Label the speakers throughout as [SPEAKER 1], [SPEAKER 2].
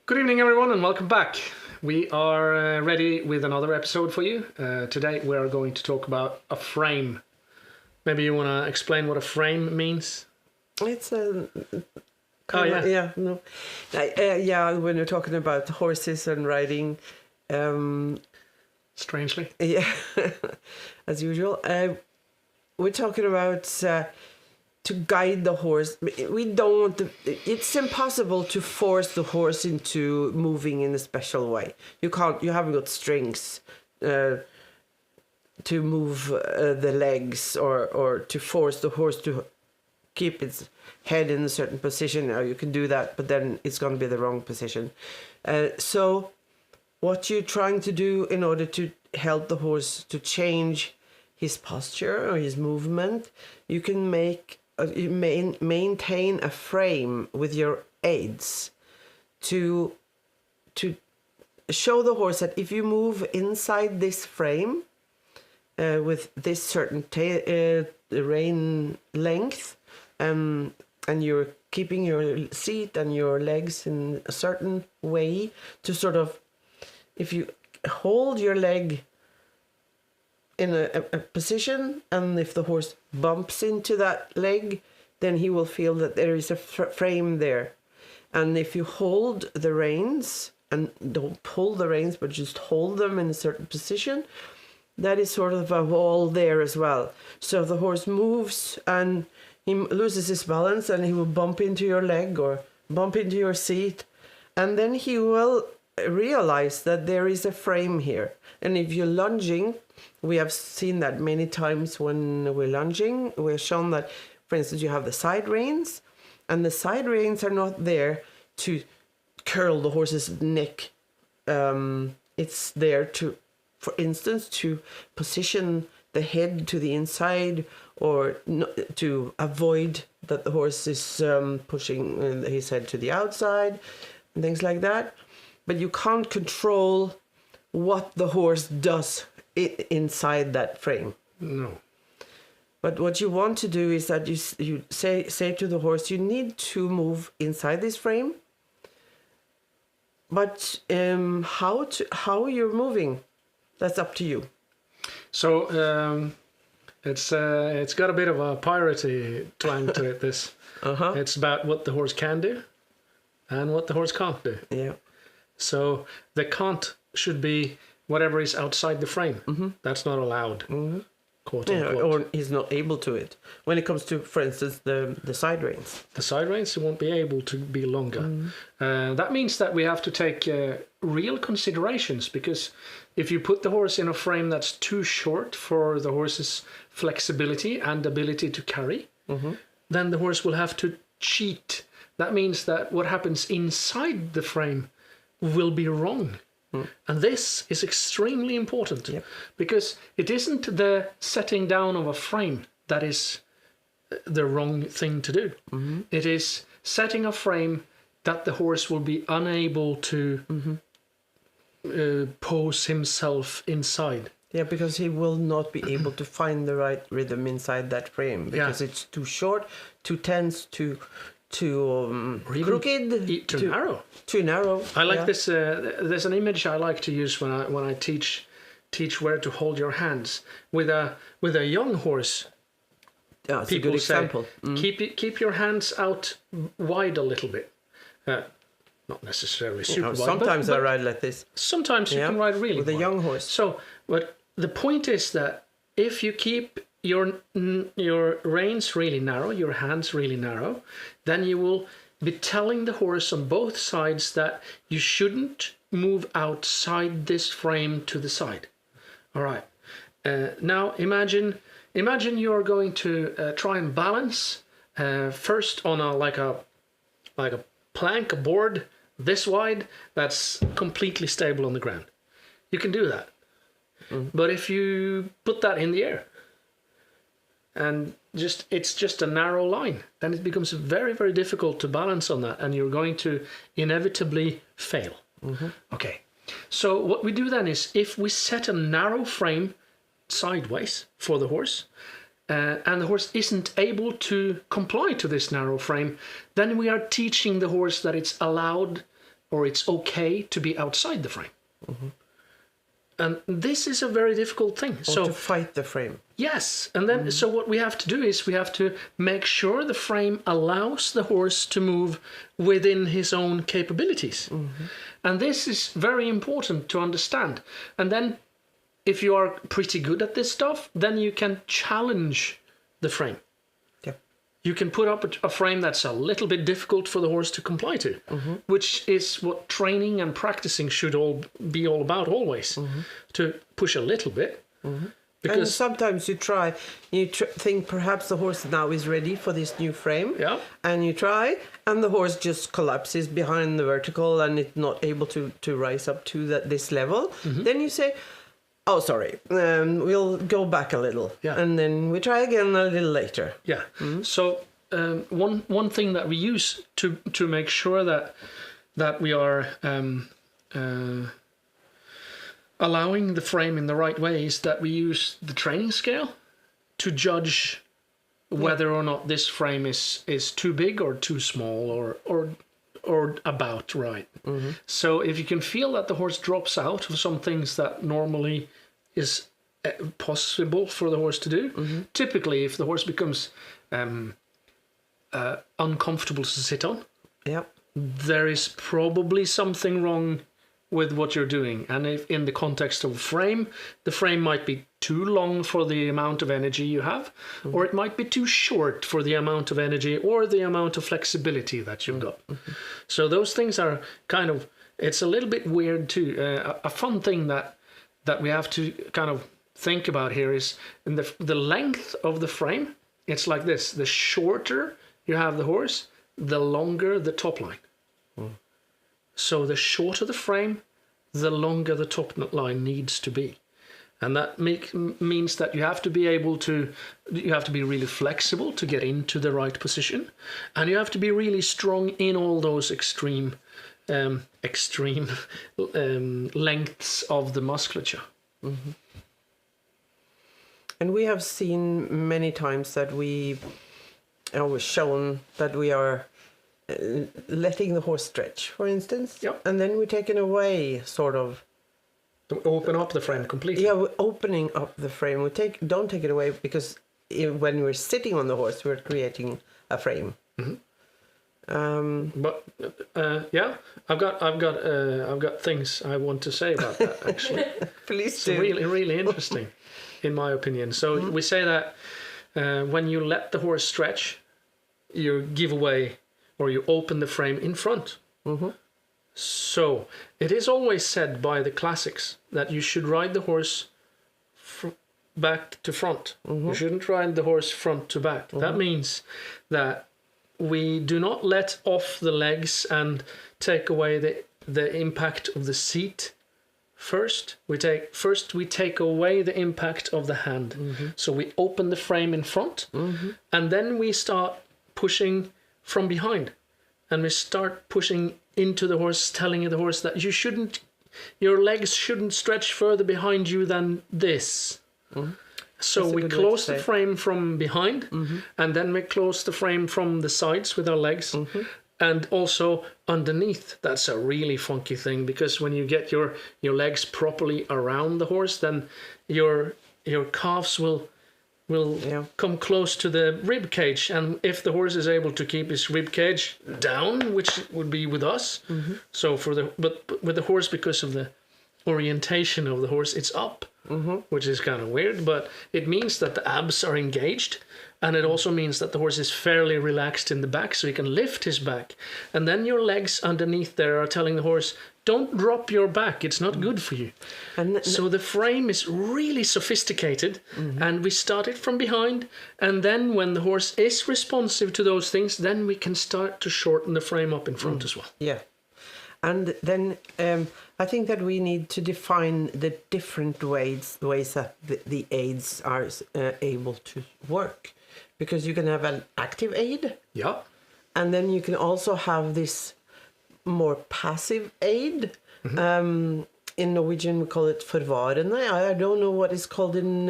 [SPEAKER 1] Good evening, everyone, and welcome back. We are ready with another episode for you. Today we are going to talk about a frame. Maybe you want to explain what a frame means?
[SPEAKER 2] It's a...
[SPEAKER 1] When
[SPEAKER 2] you're talking about horses and riding...
[SPEAKER 1] Strangely.
[SPEAKER 2] Yeah, as usual. We're talking about... to guide the horse. It's impossible to force the horse into moving in a special way. You haven't got strings to move the legs or to force the horse to keep its head in a certain position. Now you can do that, but then it's going to be the wrong position. So what you're trying to do in order to help the horse to change his posture or his movement, you can maintain a frame with your aids to show the horse that if you move inside this frame with this certain rein length, and you're keeping your seat and your legs in a certain way to sort of, if you hold your leg in a position, and if the horse bumps into that leg, then he will feel that there is a frame there. And if you hold the reins, and don't pull the reins, but just hold them in a certain position, that is sort of a wall there as well. So if the horse moves and he loses his balance, and he will bump into your leg or bump into your seat, and then he will realize that there is a frame here. And if you're lunging, we have seen that many times when we're lunging. We're shown that, for instance, you have the side reins, and the side reins are not there to curl the horse's neck. It's there to, for instance, to position the head to the inside, or to avoid that the horse is pushing his head to the outside, and things like that. But you can't control what the horse does inside that frame.
[SPEAKER 1] No.
[SPEAKER 2] But what you want to do is that you say to the horse, you need to move inside this frame. But how you're moving, that's up to you.
[SPEAKER 1] So it's got a bit of a piratey twang to it. This. It's about what the horse can do and what the horse can't do.
[SPEAKER 2] Yeah.
[SPEAKER 1] So the can't should be whatever is outside the frame.
[SPEAKER 2] Mm-hmm.
[SPEAKER 1] That's not allowed, quote
[SPEAKER 2] Yeah,
[SPEAKER 1] unquote.
[SPEAKER 2] or he's not able to it. When it comes to, for instance, the side reins.
[SPEAKER 1] The side reins won't be able to be longer. That means that we have to take real considerations, because if you put the horse in a frame that's too short for the horse's flexibility and ability to carry, then the horse will have to cheat. That means that what happens inside the frame will be wrong. And this is extremely important, because it isn't the setting down of a frame that is the wrong thing to do. It is setting a frame that the horse will be unable to pose himself inside.
[SPEAKER 2] Yeah, because he will not be able to find the right rhythm inside that frame, because it's too short, too tense, too crooked,
[SPEAKER 1] too narrow.
[SPEAKER 2] Too narrow.
[SPEAKER 1] I like this. There's an image I like to use when I teach where to hold your hands with a young horse.
[SPEAKER 2] Yeah, it's a good example.
[SPEAKER 1] Keep your hands out wide a little bit. Not necessarily super wide.
[SPEAKER 2] Sometimes I ride like this.
[SPEAKER 1] Sometimes you can ride really
[SPEAKER 2] with a
[SPEAKER 1] wide.
[SPEAKER 2] young horse.
[SPEAKER 1] So, but the point is that if you keep your reins really narrow, your hands really narrow, then you will be telling the horse on both sides that you shouldn't move outside this frame to the side. All right. Now imagine you're going to try and balance first on like a plank, a board this wide that's completely stable on the ground. You can do that. But if you put that in the air, and it's just a narrow line, then it becomes very, very difficult to balance on that, and you're going to inevitably fail. Okay, so what we do then is, if we set a narrow frame sideways for the horse, and the horse isn't able to comply to this narrow frame, then we are teaching the horse that it's allowed or it's okay to be outside the frame. And this is a very difficult thing.
[SPEAKER 2] Or to fight the frame.
[SPEAKER 1] Yes, and then so what we have to do is we have to make sure the frame allows the horse to move within his own capabilities. And this is very important to understand. And then if you are pretty good at this stuff, then you can challenge the frame. You can put up a frame that's a little bit difficult for the horse to comply to, which is what training and practicing should be all about always, to push a little bit. Because
[SPEAKER 2] and sometimes you think perhaps the horse now is ready for this new frame, and you try, and the horse just collapses behind the vertical and it's not able to rise up to this level. Then you say, oh, sorry, we'll go back a little, and then we try again a little later.
[SPEAKER 1] So one thing that we use to make sure that we are allowing the frame in the right way is that we use the training scale to judge whether or not this frame is too big or too small or about right. So if you can feel that the horse drops out of some things that normally is possible for the horse to do, typically if the horse becomes uncomfortable to sit on, there is probably something wrong with what you're doing. And if in the context of frame, the frame might be too long for the amount of energy you have, or it might be too short for the amount of energy or the amount of flexibility that you've got. So those things are kind of, it's a little bit weird too. A fun thing that we have to kind of think about here is in the length of the frame. It's like this: the shorter you have the horse, the longer the top line. So the shorter the frame, the longer the top line needs to be. And that means that you have to be really flexible to get into the right position. And you have to be really strong in all those extreme lengths of the musculature.
[SPEAKER 2] And we have seen many times that we are shown that we are letting the horse stretch, for instance, and then we're taken away, sort of.
[SPEAKER 1] To open up the frame completely.
[SPEAKER 2] Yeah, we're opening up the frame. Don't take it away, because when we're sitting on the horse, we're creating a frame.
[SPEAKER 1] But I've got things I want to say about that, actually.
[SPEAKER 2] Please do.
[SPEAKER 1] It's really, really interesting, in my opinion. So we say that when you let the horse stretch, you give away, or you open the frame in front. So it is always said by the classics that you should ride the horse back to front. You shouldn't ride the horse front to back. That means that we do not let off the legs and take away the impact of the seat first. We take away the impact of the hand. So we open the frame in front, and then we start pushing from behind, and we start pushing into the horse, telling the horse that your legs shouldn't stretch further behind you than this. So we close the frame from behind, and then we close the frame from the sides with our legs, and also underneath. That's a really funky thing, because when you get your legs properly around the horse, then your calves will come close to the rib cage, and if the horse is able to keep his rib cage down, which would be with us, so but with the horse, because of the orientation of the horse, it's up, which is kind of weird, but it means that the abs are engaged, and it also means that the horse is fairly relaxed in the back, so he can lift his back, and then your legs underneath there are telling the horse, don't drop your back, it's not good for you. So the frame is really sophisticated, and we start it from behind, and then when the horse is responsive to those things, then we can start to shorten the frame up in front as well.
[SPEAKER 2] Yeah. And then I think that we need to define the different ways that the aids are able to work. Because you can have an active aid.
[SPEAKER 1] Yeah.
[SPEAKER 2] And then you can also have this more passive aid. In Norwegian we call it forvarende. I don't know what it's called in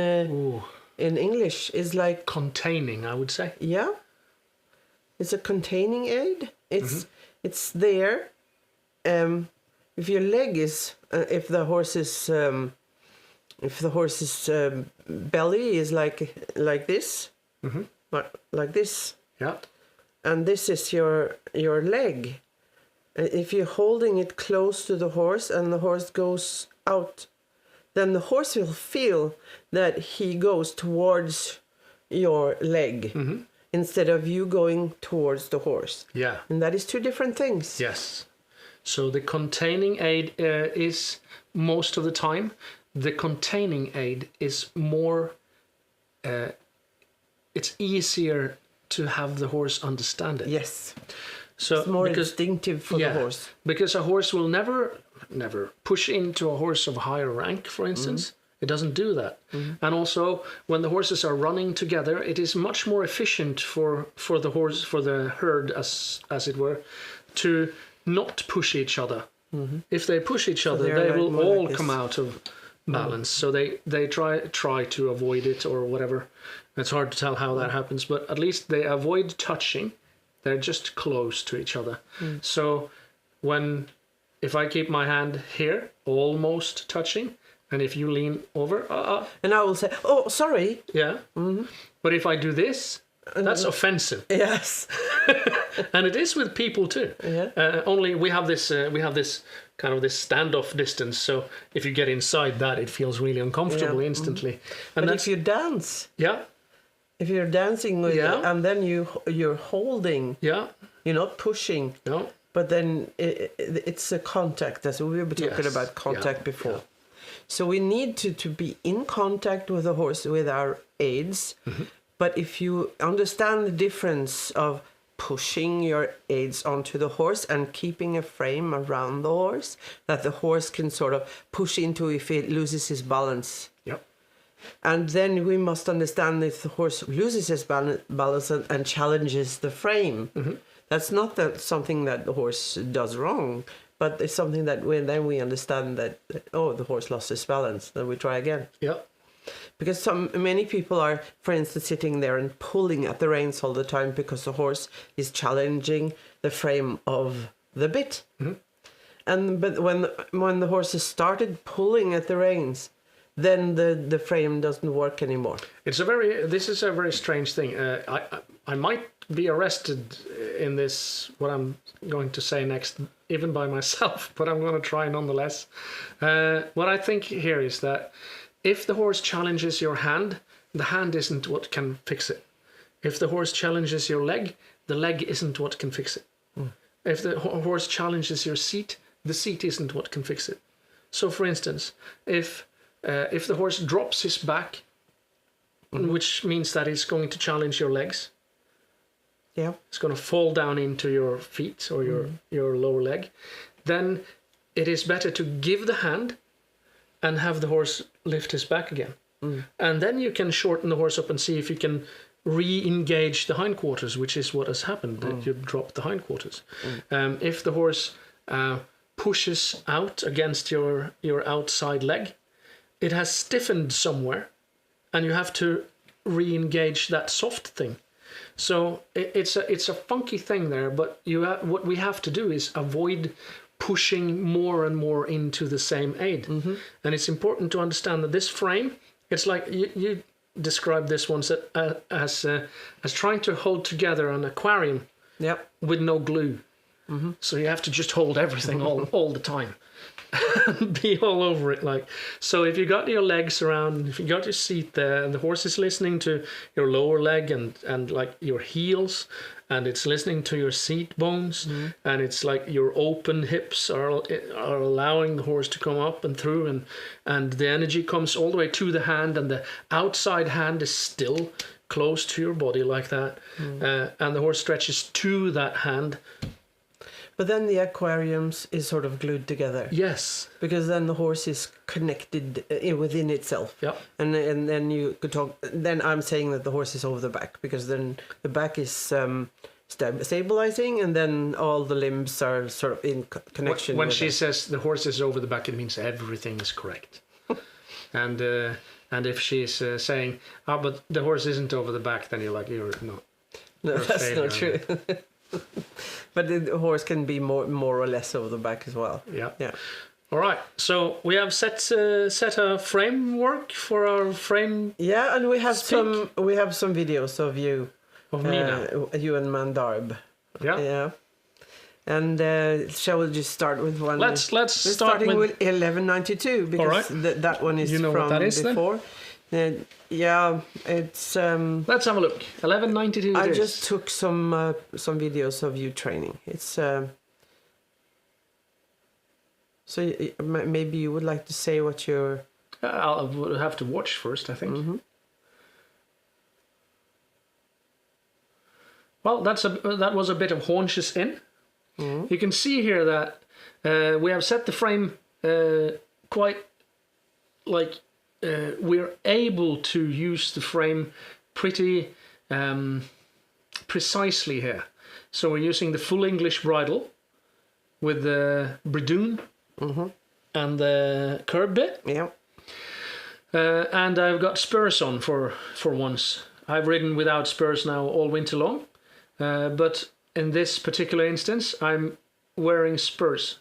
[SPEAKER 2] English. It's like
[SPEAKER 1] containing, I would say.
[SPEAKER 2] Yeah, it's a containing aid. It's there, if your leg is if the horse's belly is like this, like this,
[SPEAKER 1] Yeah.
[SPEAKER 2] and this is your leg. If you're holding it close to the horse and the horse goes out, then the horse will feel that he goes towards your leg instead of you going towards the horse.
[SPEAKER 1] Yeah.
[SPEAKER 2] And that is two different things.
[SPEAKER 1] Yes. So the containing aid is most of the time, the containing aid is more, it's easier to have the horse understand it.
[SPEAKER 2] Yes.
[SPEAKER 1] So
[SPEAKER 2] It's more instinctive for the horse.
[SPEAKER 1] Because a horse will never push into a horse of higher rank, for instance. It doesn't do that. And also, when the horses are running together, it is much more efficient for the herd, as it were, to not push each other. If they push each other, they will all come out of balance. So they try to avoid it or whatever. It's hard to tell how that happens, but at least they avoid touching. They're just close to each other. So if I keep my hand here, almost touching, and if you lean over,
[SPEAKER 2] and I will say, "Oh, sorry."
[SPEAKER 1] Yeah. But if I do this, that's offensive.
[SPEAKER 2] Yes.
[SPEAKER 1] And it is with people too.
[SPEAKER 2] Yeah.
[SPEAKER 1] Only we have this kind of this standoff distance. So if you get inside that, it feels really uncomfortable instantly. And
[SPEAKER 2] but if you dance, if you're dancing with it, and then you're holding, you're not pushing.
[SPEAKER 1] No.
[SPEAKER 2] But then it's a contact, as we were talking about contact before. Yeah. So we need to be in contact with the horse with our aids. But if you understand the difference of pushing your aids onto the horse and keeping a frame around the horse that the horse can sort of push into if it loses his balance.
[SPEAKER 1] Yep.
[SPEAKER 2] And then we must understand if the horse loses his balance and challenges the frame. That's not something that the horse does wrong, but it's something that then we understand that, the horse lost his balance, then we try again.
[SPEAKER 1] Yeah.
[SPEAKER 2] Because many people are, for instance, sitting there and pulling at the reins all the time because the horse is challenging the frame of the bit. But when the horse has started pulling at the reins, then the frame doesn't work anymore. This
[SPEAKER 1] is a very strange thing. I might be arrested in this, what I'm going to say next, even by myself, but I'm going to try nonetheless. What I think here is that if the horse challenges your hand, the hand isn't what can fix it. If the horse challenges your leg, the leg isn't what can fix it. If the horse challenges your seat, the seat isn't what can fix it. So, for instance, if the horse drops his back, which means that it's going to challenge your legs, it's going to fall down into your feet or your lower leg, then it is better to give the hand and have the horse lift his back again. And then you can shorten the horse up and see if you can re-engage the hindquarters, which is what has happened, that you dropped the hindquarters. If the horse pushes out against your outside leg, it has stiffened somewhere, and you have to re-engage that soft thing. So it's a funky thing there, but what we have to do is avoid pushing more and more into the same aid. And it's important to understand that this frame, it's like you described this once as trying to hold together an aquarium with no glue. So you have to just hold everything all the time. Be all over it, like. So if you got your legs around, if you got your seat there, and the horse is listening to your lower leg and like your heels, and it's listening to your seat bones, and it's like your open hips are allowing the horse to come up and through, and the energy comes all the way to the hand, and the outside hand is still close to your body like that, and the horse stretches to that hand.
[SPEAKER 2] But then the aquariums is sort of glued together.
[SPEAKER 1] Yes.
[SPEAKER 2] Because then the horse is connected within itself.
[SPEAKER 1] Yeah.
[SPEAKER 2] And then you could talk. Then I'm saying that the horse is over the back, because then the back is stabilizing, and then all the limbs are sort of in connection.
[SPEAKER 1] When she says the horse is over the back, it means everything is correct. And if she's saying, but the horse isn't over the back, then you're not.
[SPEAKER 2] No, that's not true. But the horse can be more or less over the back as well.
[SPEAKER 1] Yeah.
[SPEAKER 2] Yeah.
[SPEAKER 1] All right. So we have set a framework for our frame.
[SPEAKER 2] Yeah, and we have
[SPEAKER 1] Speak.
[SPEAKER 2] some videos of you,
[SPEAKER 1] Of me now.
[SPEAKER 2] you and Mandarb.
[SPEAKER 1] Yeah.
[SPEAKER 2] Yeah. And shall we just start with one?
[SPEAKER 1] Let's
[SPEAKER 2] We're
[SPEAKER 1] start
[SPEAKER 2] starting
[SPEAKER 1] with.
[SPEAKER 2] with 1192 because
[SPEAKER 1] All right.
[SPEAKER 2] that one is
[SPEAKER 1] You know
[SPEAKER 2] from
[SPEAKER 1] what that is, then?
[SPEAKER 2] before. Yeah, it's.
[SPEAKER 1] Let's have a look. 1192.
[SPEAKER 2] I just took some videos of you training. It's. So maybe you would like to say what you're.
[SPEAKER 1] I'll have to watch first, I think.
[SPEAKER 2] Mm-hmm.
[SPEAKER 1] Well, that was a bit of haunches in.
[SPEAKER 2] Mm-hmm.
[SPEAKER 1] You can see here that we have set the frame quite like we're able to use the frame pretty precisely here. So we're using the full English bridle with the bridoon
[SPEAKER 2] Mm-hmm.
[SPEAKER 1] and the curb bit.
[SPEAKER 2] Yeah.
[SPEAKER 1] And I've got spurs on for once. I've ridden without spurs now all winter long, but in this particular instance I'm wearing spurs.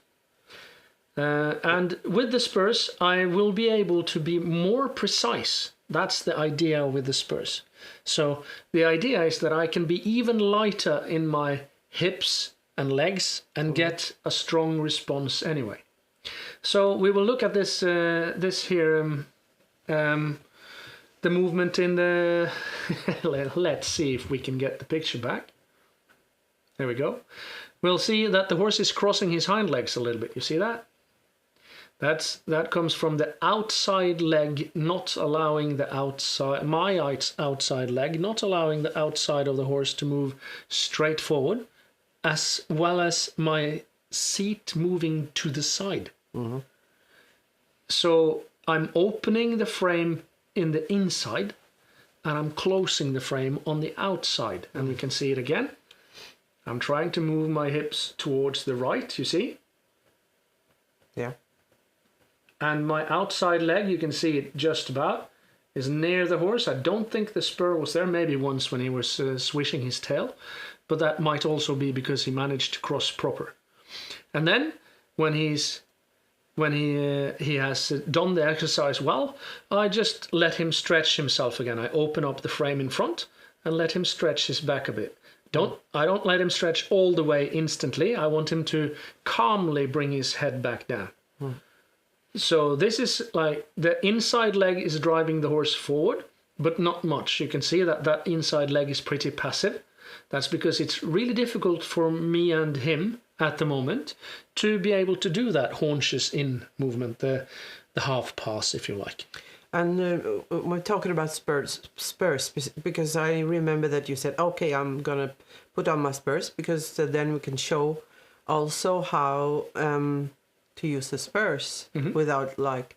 [SPEAKER 1] And with the spurs I will be able to be more precise. That's the idea with the spurs. So the idea is that I can be even lighter in my hips and legs and get a strong response anyway. So we will look at this here, the movement in the. Let's see if we can get the picture back. There we go. We'll see that the horse is crossing his hind legs a little bit. You see that? That comes from the outside leg not allowing the outside, my outside leg not allowing the outside of the horse to move straight forward, as well as my seat moving to the side.
[SPEAKER 2] Mm-hmm.
[SPEAKER 1] So I'm opening the frame in the inside and I'm closing the frame on the outside. And we can see it again. I'm trying to move my hips towards the right, you see?
[SPEAKER 2] Yeah.
[SPEAKER 1] And my outside leg, you can see it just about, is near the horse. I don't think the spur was there, maybe once when he was swishing his tail, but that might also be because he managed to cross proper. And then when he has done the exercise well, I just let him stretch himself again. I open up the frame in front and let him stretch his back a bit. I don't let him stretch all the way instantly. I want him to calmly bring his head back down. So this is like the inside leg is driving the horse forward, but not much. You can see that inside leg is pretty passive. That's because it's really difficult for me and him at the moment to be able to do that haunches in movement, the half pass, if you like.
[SPEAKER 2] And we're talking about spurs, because I remember that you said, okay, I'm going to put on my spurs, because then we can show also how to use the spurs without like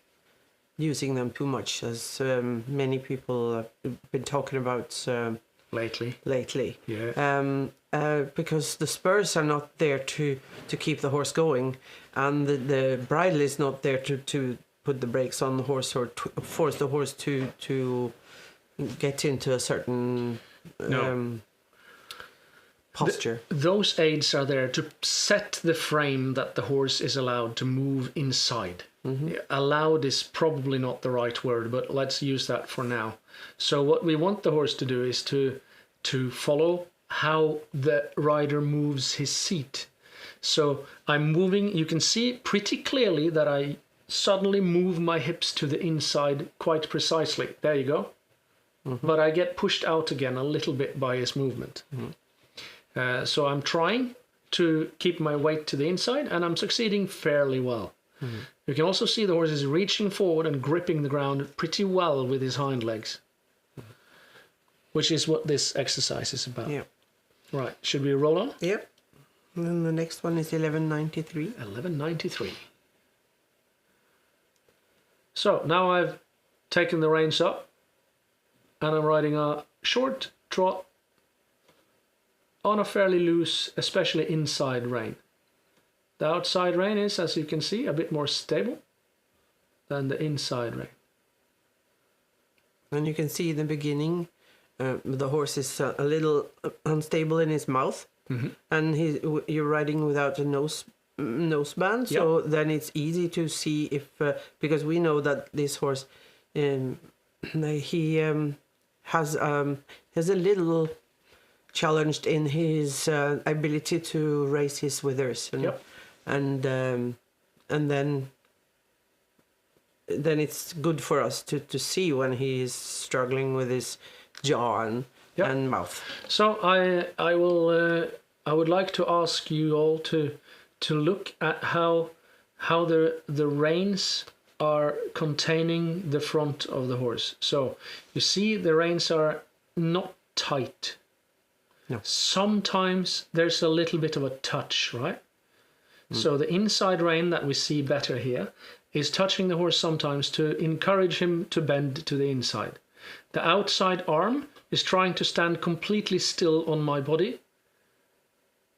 [SPEAKER 2] using them too much, as many people have been talking about lately.
[SPEAKER 1] Yeah.
[SPEAKER 2] Because the spurs are not there to keep the horse going, and the bridle is not there to put the brakes on the horse or force the horse to get into a certain posture.
[SPEAKER 1] Those aids are there to set the frame that the horse is allowed to move inside. Allowed is probably not the right word, but let's use that for now. So what we want the horse to do is to follow how the rider moves his seat. So I'm moving, you can see pretty clearly that I suddenly move my hips to the inside quite precisely. There you go. But I get pushed out again a little bit by his movement. So I'm trying to keep my weight to the inside, and I'm succeeding fairly well. You can also see the horse is reaching forward and gripping the ground pretty well with his hind legs, which is what this exercise is about.
[SPEAKER 2] Yeah.
[SPEAKER 1] Right, should we roll on?
[SPEAKER 2] Yep. And then the next one is 1193.
[SPEAKER 1] 1193. So now I've taken the reins up and I'm riding a short trot on a fairly loose, especially inside rein. The outside rein is, as you can see, a bit more stable than the inside rein.
[SPEAKER 2] And you can see in the beginning, the horse is a little unstable in his mouth. and you're riding without a noseband, so then it's easy to see if because we know that this horse he has a little challenged in his ability to raise his withers, and then it's good for us to see when he is struggling with his jaw and mouth.
[SPEAKER 1] So I would like to ask you all to look at how the reins are containing the front of the horse. So you see the reins are not tight.
[SPEAKER 2] No.
[SPEAKER 1] Sometimes there's a little bit of a touch, right? So the inside rein that we see better here is touching the horse sometimes to encourage him to bend to the inside. The outside arm is trying to stand completely still on my body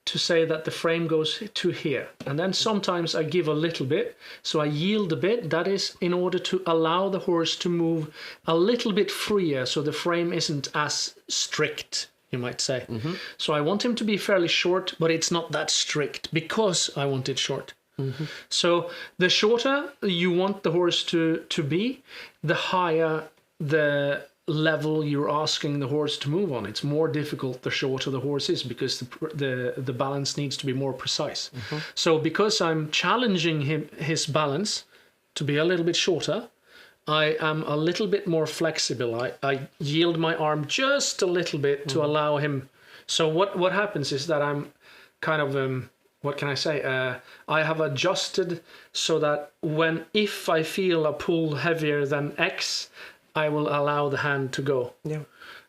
[SPEAKER 1] to say that the frame goes to here. And then sometimes I give a little bit, so I yield a bit. That is in order to allow the horse to move a little bit freer, so the frame isn't as strict, you might say. So I want him to be fairly short, but it's not that strict because I want it short. So the shorter you want the horse to be, the higher the level you're asking the horse to move on. It's more difficult the shorter the horse is, because the balance needs to be more precise. So because I'm challenging his balance to be a little bit shorter, I am a little bit more flexible. I yield my arm just a little bit to allow him. So what happens is that I'm kind of what can I say? I have adjusted so that if I feel a pull heavier than X, I will allow the hand to go.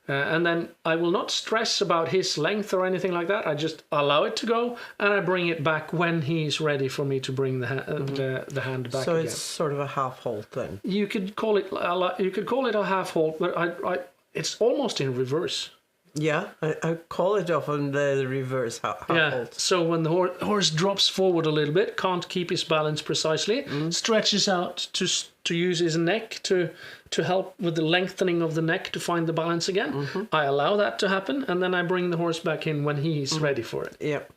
[SPEAKER 1] And then I will not stress about his length or anything like that. I just allow it to go, and I bring it back when he's ready for me to bring the hand back. So
[SPEAKER 2] again. It's sort of a half halt then.
[SPEAKER 1] You could call it a half halt, but it's almost in reverse.
[SPEAKER 2] Yeah, I call it often the reverse half halt.
[SPEAKER 1] So when the horse drops forward a little bit, can't keep his balance precisely, stretches out to use his neck to help with the lengthening of the neck to find the balance again. I allow that to happen, and then I bring the horse back in when he's ready for it.
[SPEAKER 2] Yep.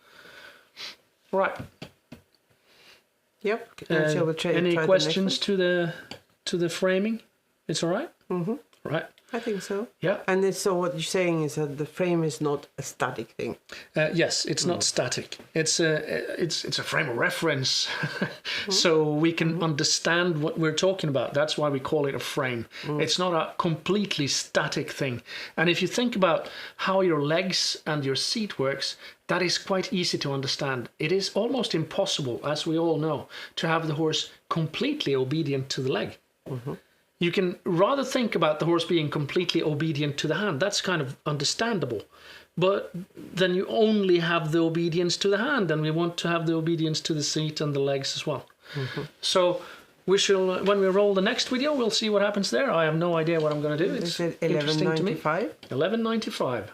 [SPEAKER 1] Right.
[SPEAKER 2] Yep.
[SPEAKER 1] Any questions to the framing? It's all right? Right.
[SPEAKER 2] I think so.
[SPEAKER 1] Yeah.
[SPEAKER 2] And so what you're saying is that the frame is not a static thing.
[SPEAKER 1] Yes, it's not static. It's a frame of reference, so we can understand what we're talking about. That's why we call it a frame. It's not a completely static thing. And if you think about how your legs and your seat works, that is quite easy to understand. It is almost impossible, as we all know, to have the horse completely obedient to the leg. You can rather think about the horse being completely obedient to the hand. That's kind of understandable. But then you only have the obedience to the hand, and we want to have the obedience to the seat and the legs as well. So we shall, when we roll the next video, we'll see what happens there. I have no idea what I'm going to do. It's interesting to me. 1195.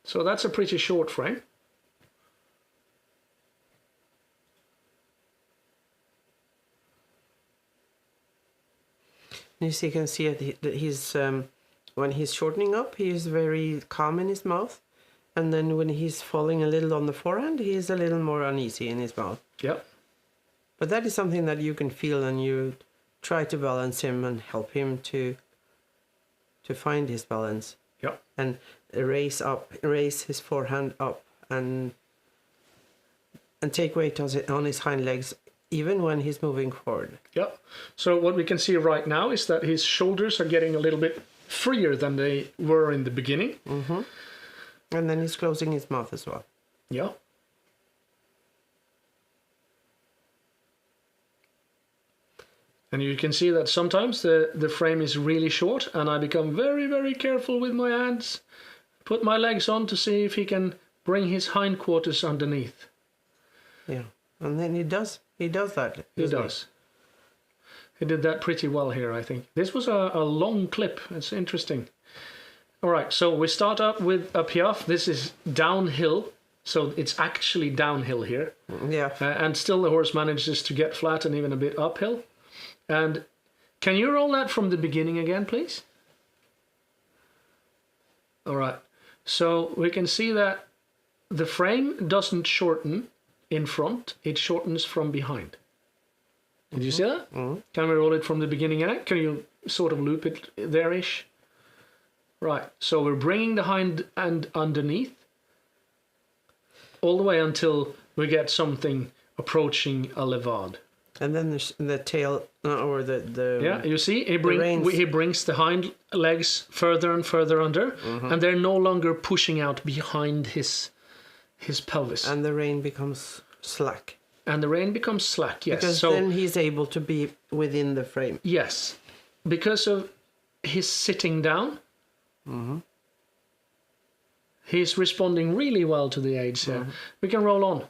[SPEAKER 1] So that's a pretty short frame.
[SPEAKER 2] You can see that he's when he's shortening up, he is very calm in his mouth, and then when he's falling a little on the forehand, he is a little more uneasy in his mouth.
[SPEAKER 1] Yeah.
[SPEAKER 2] But that is something that you can feel, and you try to balance him and help him to find his balance.
[SPEAKER 1] Yeah.
[SPEAKER 2] And raise his forehand up, and take weight on his hind legs, even when he's moving forward.
[SPEAKER 1] Yeah. So what we can see right now is that his shoulders are getting a little bit freer than they were in the beginning.
[SPEAKER 2] And then he's closing his mouth as well.
[SPEAKER 1] Yeah. And you can see that sometimes the frame is really short, and I become very, very careful with my hands. Put my legs on to see if he can bring his hindquarters underneath.
[SPEAKER 2] Yeah. And then he does that.
[SPEAKER 1] He does. He did that pretty well here, I think. This was a long clip. It's interesting. All right, so we start up with a piaffe. This is downhill, so it's actually downhill here.
[SPEAKER 2] Yeah.
[SPEAKER 1] And still the horse manages to get flat and even a bit uphill. And can you roll that from the beginning again, please? All right. So we can see that the frame doesn't shorten in front, it shortens from behind. Did you see that?
[SPEAKER 2] Mm-hmm.
[SPEAKER 1] Can we roll it from the beginning out? Can you sort of loop it there-ish? Right, so we're bringing the hind end underneath all the way until we get something approaching a Livgard.
[SPEAKER 2] And then the tail, or the
[SPEAKER 1] yeah, you see, he brings the hind legs further and further under, and they're no longer pushing out behind his pelvis.
[SPEAKER 2] And the rein becomes slack.
[SPEAKER 1] And the rein becomes slack, yes.
[SPEAKER 2] Because
[SPEAKER 1] so,
[SPEAKER 2] then he's able to be within the frame.
[SPEAKER 1] Yes, because of his sitting down, he's responding really well to the aids here. We can roll on.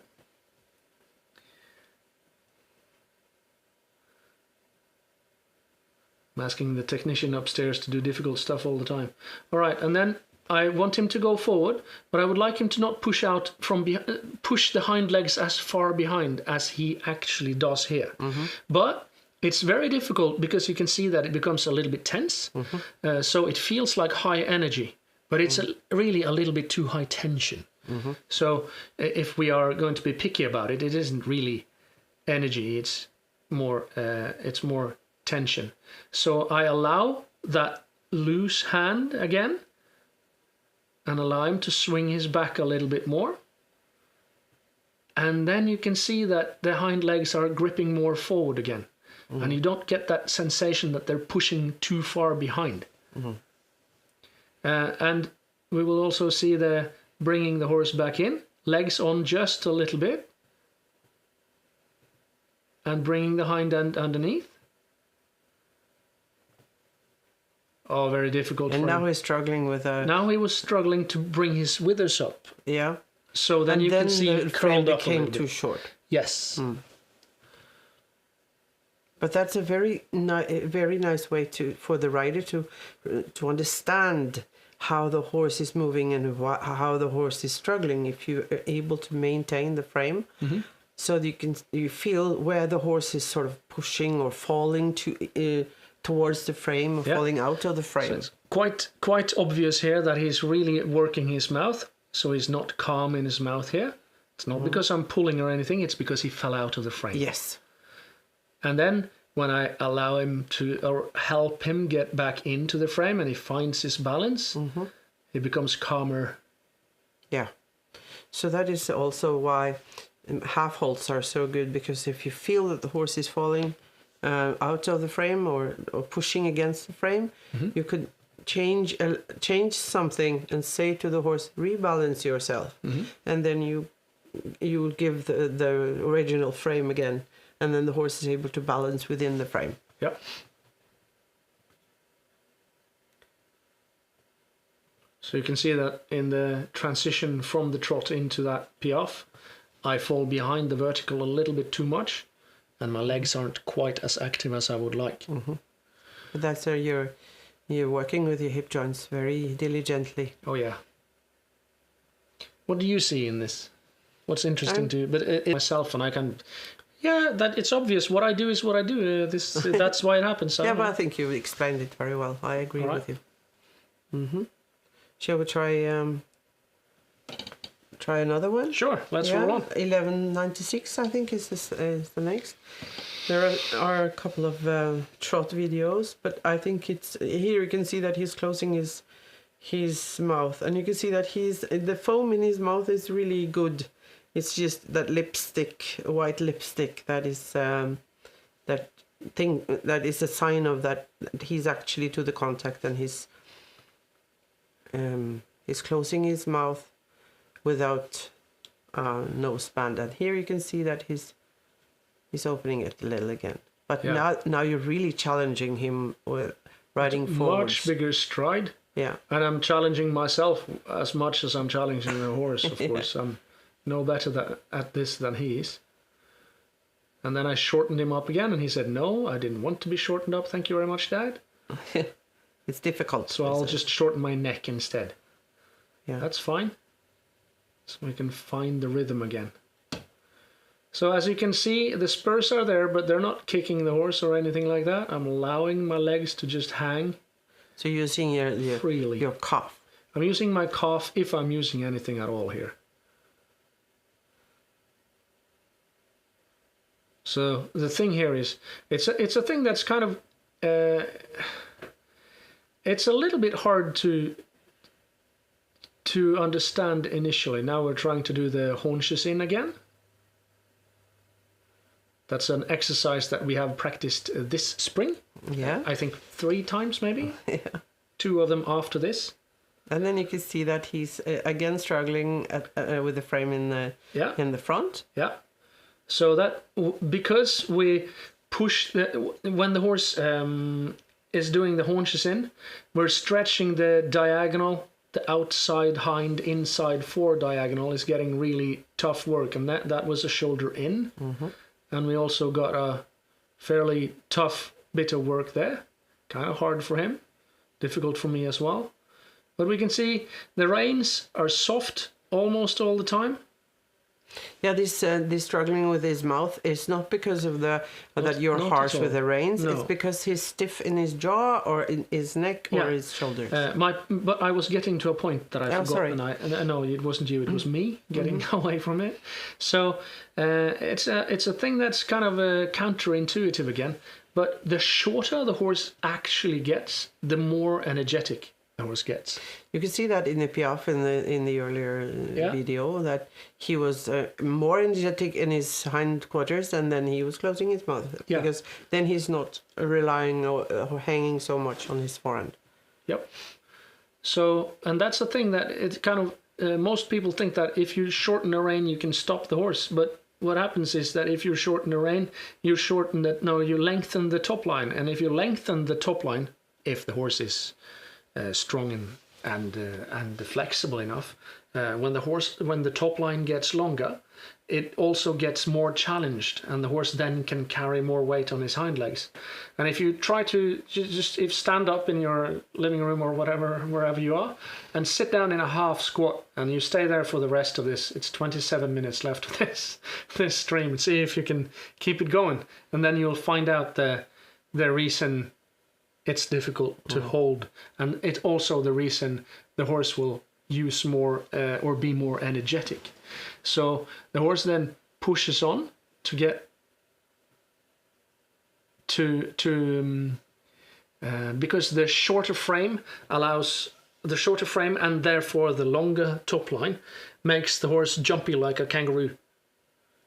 [SPEAKER 1] I'm asking the technician upstairs to do difficult stuff all the time. All right, and then I want him to go forward, but I would like him to not push out from push the hind legs as far behind as he actually does here. But it's very difficult because you can see that it becomes a little bit tense. So it feels like high energy, but it's really a little bit too high tension. So if we are going to be picky about it, it isn't really energy. It's more tension. So I allow that loose hand again and allow him to swing his back a little bit more. And then you can see that the hind legs are gripping more forward again. And you don't get that sensation that they're pushing too far behind. And we will also see the bringing the horse back in, legs on just a little bit, and bringing the hind end underneath. Oh, very difficult.
[SPEAKER 2] And now he's struggling with a...
[SPEAKER 1] Now he was struggling to bring his withers up.
[SPEAKER 2] Yeah.
[SPEAKER 1] So then you can see it curled up a little bit.
[SPEAKER 2] Became too short.
[SPEAKER 1] Yes.
[SPEAKER 2] But that's a very nice way for the rider to understand how the horse is moving and how the horse is struggling. If you are able to maintain the frame, so that you feel where the horse is sort of pushing or falling towards the frame or falling out of the frame.
[SPEAKER 1] So it's quite obvious here that he's really working his mouth. So he's not calm in his mouth here. It's not because I'm pulling or anything. It's because he fell out of the frame.
[SPEAKER 2] Yes.
[SPEAKER 1] And then when I allow him to, or help him get back into the frame and he finds his balance, he becomes calmer.
[SPEAKER 2] Yeah. So that is also why half holds are so good, because if you feel that the horse is falling out of the frame or pushing against the frame, you could change something and say to the horse, rebalance yourself, and then you give the original frame again, and then the horse is able to balance within the frame.
[SPEAKER 1] Yep. So you can see that in the transition from the trot into that piaffe, I fall behind the vertical a little bit too much, and my legs aren't quite as active as I would like.
[SPEAKER 2] But that's where you're working with your hip joints very diligently.
[SPEAKER 1] Oh yeah. What do you see in this? What's interesting to you? But myself, and I can, that it's obvious. What I do is what I do. That's why it happens.
[SPEAKER 2] Yeah, but I think you explained it very well. I agree with you. Shall we try another one?
[SPEAKER 1] Sure, let's roll on.
[SPEAKER 2] 1196, I think, is the next. There are a couple of trot videos, but I think it's here. You can see that he's closing his mouth, and you can see that the foam in his mouth is really good. It's just that white lipstick, that is that is a sign of that he's actually to the contact, and he's closing his mouth without nose band. And here you can see that he's opening it a little again. But now you're really challenging him with riding forwards.
[SPEAKER 1] Much bigger stride.
[SPEAKER 2] Yeah.
[SPEAKER 1] And I'm challenging myself as much as I'm challenging the horse, of course. I'm no better at this than he is. And then I shortened him up again, and he said, no, I didn't want to be shortened up. Thank you very much, Dad.
[SPEAKER 2] It's difficult.
[SPEAKER 1] So I'll just shorten my neck instead.
[SPEAKER 2] Yeah.
[SPEAKER 1] That's fine. So we can find the rhythm again. So as you can see, the spurs are there, but they're not kicking the horse or anything like that. I'm allowing my legs to just hang.
[SPEAKER 2] So you're using your
[SPEAKER 1] freely.
[SPEAKER 2] Your calf.
[SPEAKER 1] I'm using my calf if I'm using anything at all here. So the thing here is, it's a thing that's kind of, it's a little bit hard to understand initially. Now we're trying to do the haunches in again. That's an exercise that we have practiced this spring.
[SPEAKER 2] Yeah.
[SPEAKER 1] I think 3 times maybe.
[SPEAKER 2] Yeah.
[SPEAKER 1] 2 of them after this.
[SPEAKER 2] And then you can see that he's again struggling with the frame in the front.
[SPEAKER 1] Yeah. So that because we push when the horse is doing the haunches in, we're stretching the diagonal. The outside, hind, inside, fore diagonal is getting really tough work, and that was a shoulder in.
[SPEAKER 2] Mm-hmm.
[SPEAKER 1] And we also got a fairly tough bit of work there. Kind of hard for him, difficult for me as well. But we can see the reins are soft almost all the time.
[SPEAKER 2] Yeah, this struggling with his mouth is not because of that you're harsh with the reins. No. It's because he's stiff in his jaw or in his neck or his shoulders.
[SPEAKER 1] But I was getting to a point that I forgot.
[SPEAKER 2] Sorry.
[SPEAKER 1] And no, it wasn't you. It was me getting away from it. So it's a thing that's kind of counterintuitive again. But the shorter the horse actually gets, the more energetic the horse gets.
[SPEAKER 2] You can see that in the Piaf in the earlier video, that he was more energetic in his hindquarters, and then he was closing his mouth because then he's not relying or hanging so much on his forehand.
[SPEAKER 1] Yep. So, and that's the thing that it kind of most people think that if you shorten the rein, you can stop the horse, but what happens is that if you shorten the rein, you lengthen the top line, and if you lengthen the top line, if the horse is strong and flexible enough, when the top line gets longer, it also gets more challenged, and the horse then can carry more weight on his hind legs. And if you try to if stand up in your living room or wherever you are, and sit down in a half squat, and you stay there for the rest of this, it's 27 minutes left of this stream, and see if you can keep it going, and then you'll find out the reason it's difficult to hold, and it's also the reason the horse will use more or be more energetic. So the horse then pushes on to get because the shorter frame and therefore the longer top line makes the horse jumpy like a kangaroo.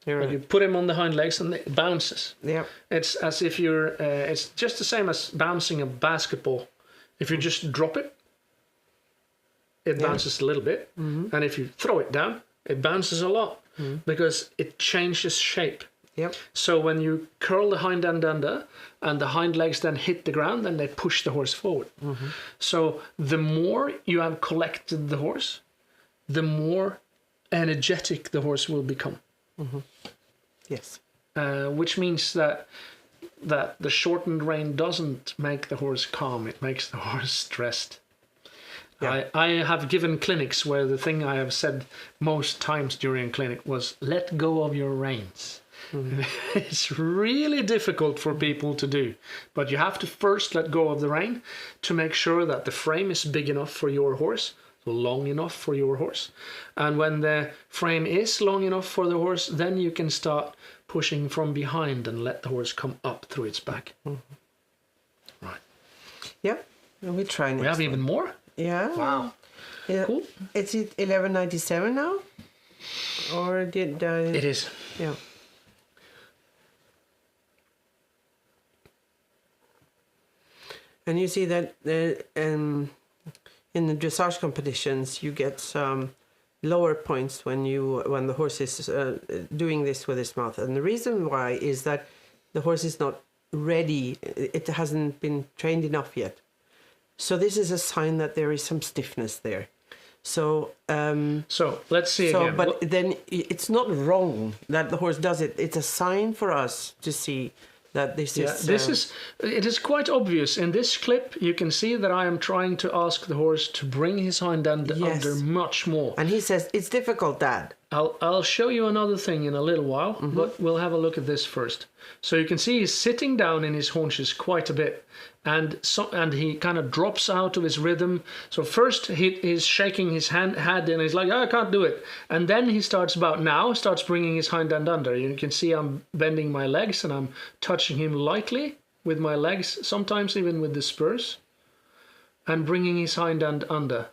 [SPEAKER 2] Right.
[SPEAKER 1] Like you put him on the hind legs and it bounces.
[SPEAKER 2] Yeah.
[SPEAKER 1] It's as if it's just the same as bouncing a basketball. If you just drop it, it bounces a little bit. Mm-hmm. And if you throw it down, it bounces a lot because it changes shape.
[SPEAKER 2] Yep.
[SPEAKER 1] So when you curl the hind end under and the hind legs then hit the ground, then they push the horse forward. Mm-hmm. So the more you have collected the horse, the more energetic the horse will become.
[SPEAKER 2] Mm-hmm. Yes.
[SPEAKER 1] Which means that the shortened rein doesn't make the horse calm, it makes the horse stressed. Yeah. I have given clinics where the thing I have said most times during a clinic was, let go of your reins. Mm-hmm. It's really difficult for people to do, but you have to first let go of the rein to make sure that the frame is big enough for your horse, long enough for your horse. And when the frame is long enough for the horse, then you can start pushing from behind and let the horse come up through its back. Mm-hmm. Right.
[SPEAKER 2] Yeah, we try next.
[SPEAKER 1] We have even more?
[SPEAKER 2] Yeah.
[SPEAKER 1] Wow.
[SPEAKER 2] Yeah.
[SPEAKER 1] Cool.
[SPEAKER 2] Is it 1197 now? Or did I...
[SPEAKER 1] It is.
[SPEAKER 2] Yeah. And you see that in the dressage competitions, you get some lower points when the horse is doing this with his mouth. And the reason why is that the horse is not ready. It hasn't been trained enough yet. So this is a sign that there is some stiffness there. So
[SPEAKER 1] let's see again.
[SPEAKER 2] But then it's not wrong that the horse does it. It's a sign for us to see that this is...
[SPEAKER 1] It is quite obvious. In this clip, you can see that I am trying to ask the horse to bring his hind end under much more.
[SPEAKER 2] And he says, it's difficult, Dad.
[SPEAKER 1] I'll show you another thing in a little while, but we'll have a look at this first. So you can see he's sitting down in his haunches quite a bit, and he kind of drops out of his rhythm. So first he's shaking his head and he's like, oh, I can't do it. And then he starts bringing his hind end under. You can see I'm bending my legs and I'm touching him lightly with my legs, sometimes even with the spurs, and bringing his hind end under.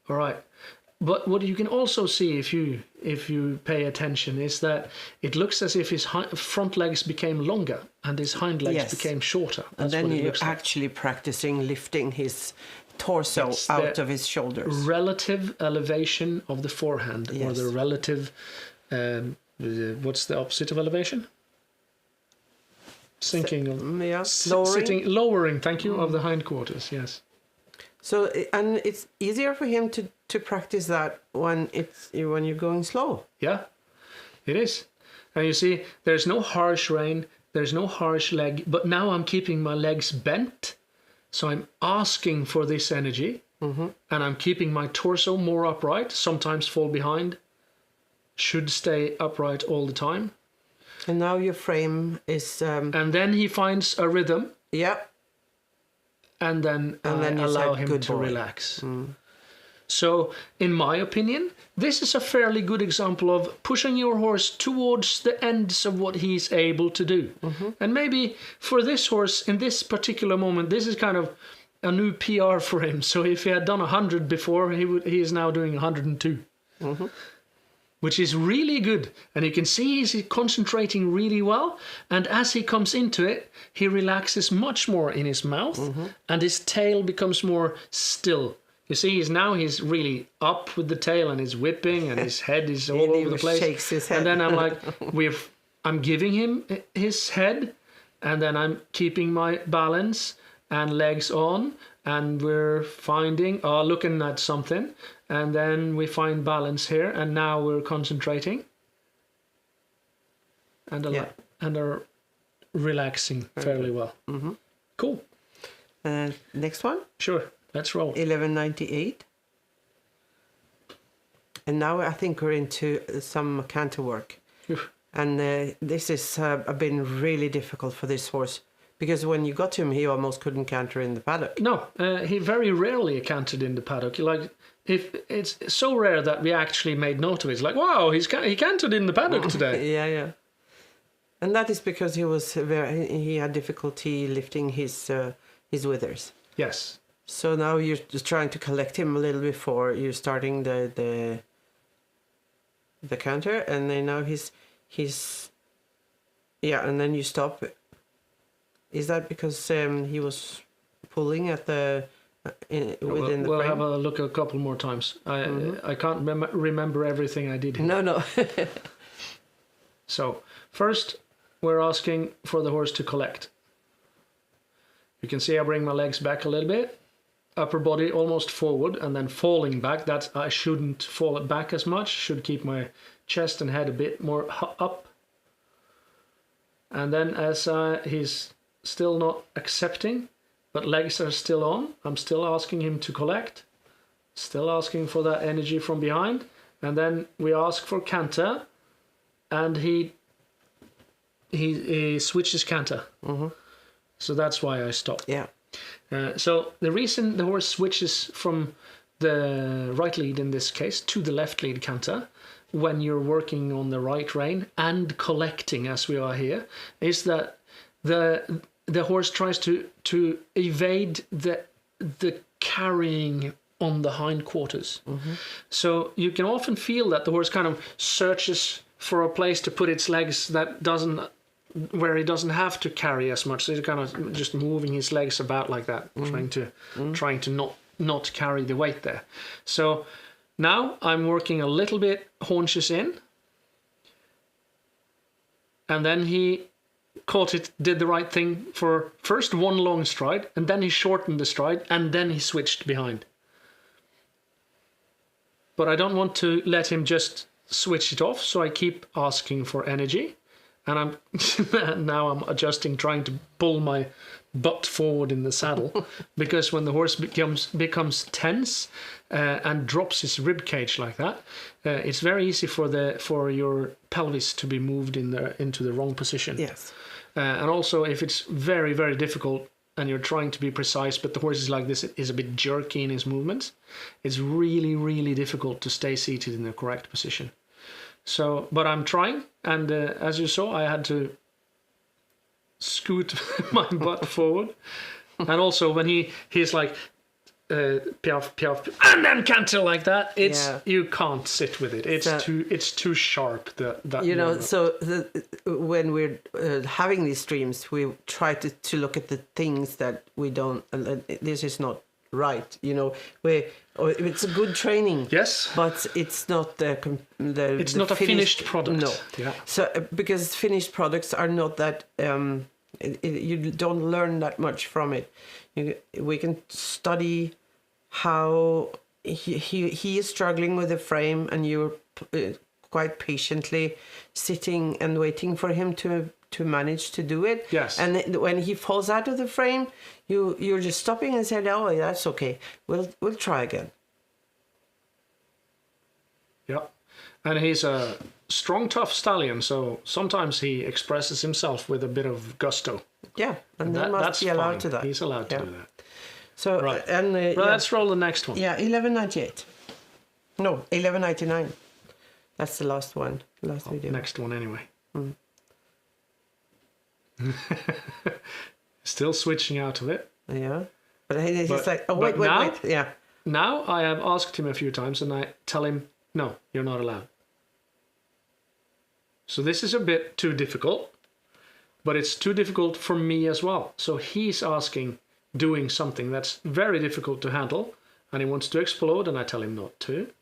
[SPEAKER 1] All right. But what you can also see if you pay attention is that it looks as if his front legs became longer and his hind legs became shorter.
[SPEAKER 2] And
[SPEAKER 1] That's
[SPEAKER 2] then
[SPEAKER 1] what
[SPEAKER 2] you're actually practicing lifting his torso out of his shoulders.
[SPEAKER 1] Relative elevation of the forehand, or the relative, what's the opposite of elevation? Sinking. Lowering. Lowering, thank you, of the hindquarters, yes.
[SPEAKER 2] So, and it's easier for him to practice that when you're going slow.
[SPEAKER 1] Yeah, it is. And you see, there's no harsh rein, there's no harsh leg, but now I'm keeping my legs bent. So I'm asking for this energy, and I'm keeping my torso more upright, sometimes fall behind, should stay upright all the time.
[SPEAKER 2] And now your frame is...
[SPEAKER 1] and then he finds a rhythm.
[SPEAKER 2] Yeah.
[SPEAKER 1] And then allow him to relax. So, in my opinion, this is a fairly good example of pushing your horse towards the ends of what he's able to do. And maybe for this horse, in this particular moment, this is kind of a new PR for him. So if he had done 100 before, he is now doing 102. Which is really good. And you can see he's concentrating really well. And as he comes into it, he relaxes much more in his mouth, and his tail becomes more still. You see, he's really up with the tail, and he's whipping, and his head is all over the place.
[SPEAKER 2] Shakes his head.
[SPEAKER 1] And then I'm like, I'm giving him his head, and then I'm keeping my balance and legs on, and we're looking at something, and then we find balance here, and now we're concentrating and are relaxing fairly well. Cool.
[SPEAKER 2] Next one?
[SPEAKER 1] Sure, let's roll.
[SPEAKER 2] 1198. And now I think we're into some canter work. And this has been really difficult for this horse. Because when you got to him, he almost couldn't canter in the paddock.
[SPEAKER 1] No, he very rarely cantered in the paddock. Like, if it's so rare that we actually made note of it. It's like, wow, he cantered in the paddock today.
[SPEAKER 2] Yeah. And that is because he had difficulty lifting his withers.
[SPEAKER 1] Yes.
[SPEAKER 2] So now you're just trying to collect him a little before you're starting the canter, and then now he's and then you stop. Is that because he was pulling at the within the frame?
[SPEAKER 1] We'll have a look a couple more times. I can't remember everything I did here.
[SPEAKER 2] No.
[SPEAKER 1] So first we're asking for the horse to collect. You can see I bring my legs back a little bit, upper body almost forward, and then falling back. I shouldn't fall back as much. Should keep my chest and head a bit more up. And then as he's still not accepting, but legs are still on, I'm still asking him to collect, still asking for that energy from behind, and then we ask for canter, and he switches canter. So that's why I stopped.
[SPEAKER 2] Yeah.
[SPEAKER 1] So the reason the horse switches from the right lead in this case to the left lead canter when you're working on the right rein and collecting as we are here is that the horse tries to evade the carrying on the hindquarters. So you can often feel that the horse kind of searches for a place to put its legs where he doesn't have to carry as much. So he's kind of just moving his legs about like that, trying to not carry the weight there. So now I'm working a little bit haunches in, and then he caught it, did the right thing for first one long stride, and then he shortened the stride, and then he switched behind. But I don't want to let him just switch it off, so I keep asking for energy, and now I'm adjusting, trying to pull my butt forward in the saddle, because when the horse becomes tense and drops his rib cage like that, it's very easy for your pelvis to be moved into the wrong position.
[SPEAKER 2] Yes.
[SPEAKER 1] And also, if it's very, very difficult and you're trying to be precise, but the horse is like this, is a bit jerky in his movements, it's really, really difficult to stay seated in the correct position. So, but I'm trying, and as you saw, I had to scoot my butt forward. And also when he's like piaf piaf and then canter like that, you can't sit with it. It's too sharp, that
[SPEAKER 2] you know. So when we're having these streams, we try to look at the things that we don't, this is not right, you know. It's a good training,
[SPEAKER 1] yes,
[SPEAKER 2] but it's not
[SPEAKER 1] it's not a finished product.
[SPEAKER 2] No.
[SPEAKER 1] Yeah.
[SPEAKER 2] So because finished products are not that you don't learn that much from it. We can study how he is struggling with the frame, and you're quite patiently sitting and waiting for him to manage to do it.
[SPEAKER 1] Yes.
[SPEAKER 2] And when he falls out of the frame, you're just stopping and saying, "Oh, that's okay. We'll try again."
[SPEAKER 1] Yeah. And he's a strong, tough stallion, so sometimes he expresses himself with a bit of gusto.
[SPEAKER 2] Yeah, and that must
[SPEAKER 1] that's
[SPEAKER 2] be allowed
[SPEAKER 1] fine.
[SPEAKER 2] to that.
[SPEAKER 1] He's allowed to do that.
[SPEAKER 2] So
[SPEAKER 1] right.
[SPEAKER 2] And
[SPEAKER 1] let's roll the next one.
[SPEAKER 2] Yeah, 1198. No, 1199. That's the last one. Last video.
[SPEAKER 1] Next one anyway. Still switching out of it.
[SPEAKER 2] Yeah, but he's like, oh wait. Yeah.
[SPEAKER 1] Now I have asked him a few times, and I tell him, no, you're not allowed. So this is a bit too difficult, but it's too difficult for me as well. So he's doing something that's very difficult to handle, and he wants to explode, and I tell him not to.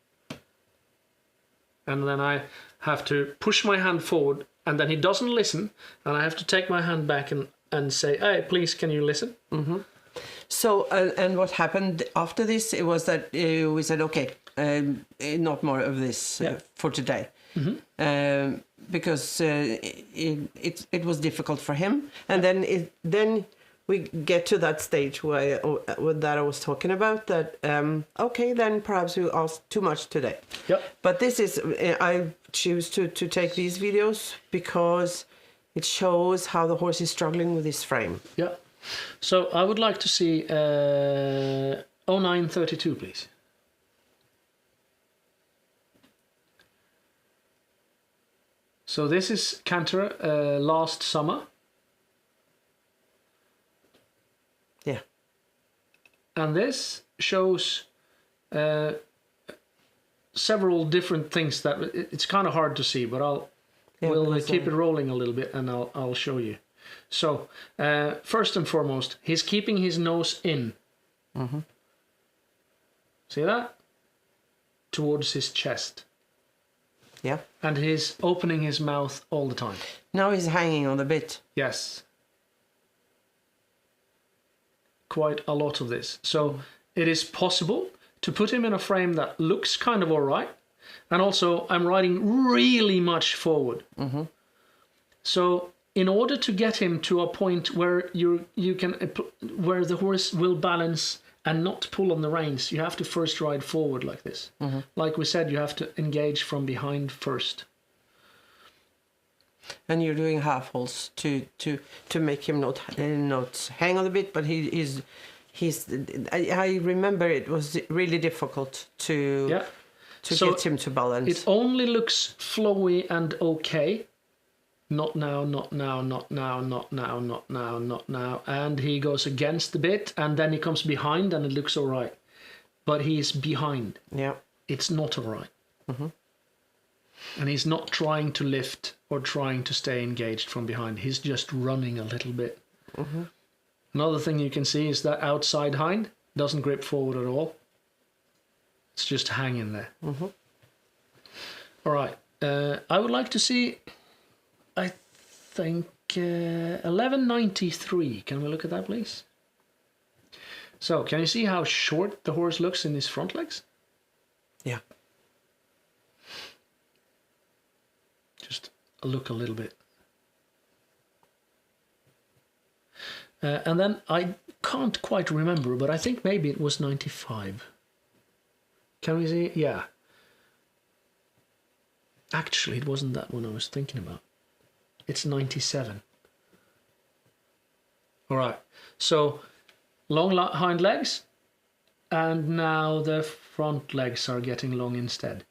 [SPEAKER 1] And then I have to push my hand forward, and then he doesn't listen, and I have to take my hand back and say, hey, please, can you listen? Mm-hmm.
[SPEAKER 2] So, and what happened after this, it was that we said, okay, not more of this for today. Mm-hmm. Because it was difficult for him. And then we get to that stage where that I was talking about, that, okay, then perhaps we asked too much today.
[SPEAKER 1] Yep.
[SPEAKER 2] But this is, I choose to take these videos because it shows how the horse is struggling with his frame.
[SPEAKER 1] Yeah. So I would like to see 0932, please. So this is Canter last summer.
[SPEAKER 2] Yeah.
[SPEAKER 1] And this shows several different things that it's kind of hard to see, but we'll keep it rolling a little bit, and I'll show you. So first and foremost, he's keeping his nose in. Mm-hmm. See that? Towards his chest.
[SPEAKER 2] Yeah.
[SPEAKER 1] And he's opening his mouth all the time.
[SPEAKER 2] Now he's hanging on the bit.
[SPEAKER 1] Yes. Quite a lot of this. So it is possible to put him in a frame that looks kind of all right. And also I'm riding really much forward. Mm-hmm. So in order to get him to a point where where the horse will balance and not pull on the reins, you have to first ride forward like this. Mm-hmm. Like we said, you have to engage from behind first.
[SPEAKER 2] And you're doing half holes to make him not hang on the bit, but he's. I remember it was really difficult to get him to balance.
[SPEAKER 1] It only looks flowy and okay. Not now, not now, not now, not now, not now, not now. And he goes against the bit, and then he comes behind, and it looks all right. But he's behind.
[SPEAKER 2] Yeah.
[SPEAKER 1] It's not all right. Mm-hmm. And he's not trying to lift or trying to stay engaged from behind. He's just running a little bit. Mm-hmm. Another thing you can see is that outside hind doesn't grip forward at all. It's just hanging there. Mm-hmm. All right. I would like to see... I think 1193. Can we look at that, please? So, can you see how short the horse looks in his front legs?
[SPEAKER 2] Yeah.
[SPEAKER 1] Just look a little bit. And then I can't quite remember, but I think maybe it was 95. Can we see? Yeah. Actually, it wasn't that one I was thinking about. It's 97. All right. So long hind legs, and now the front legs are getting long instead.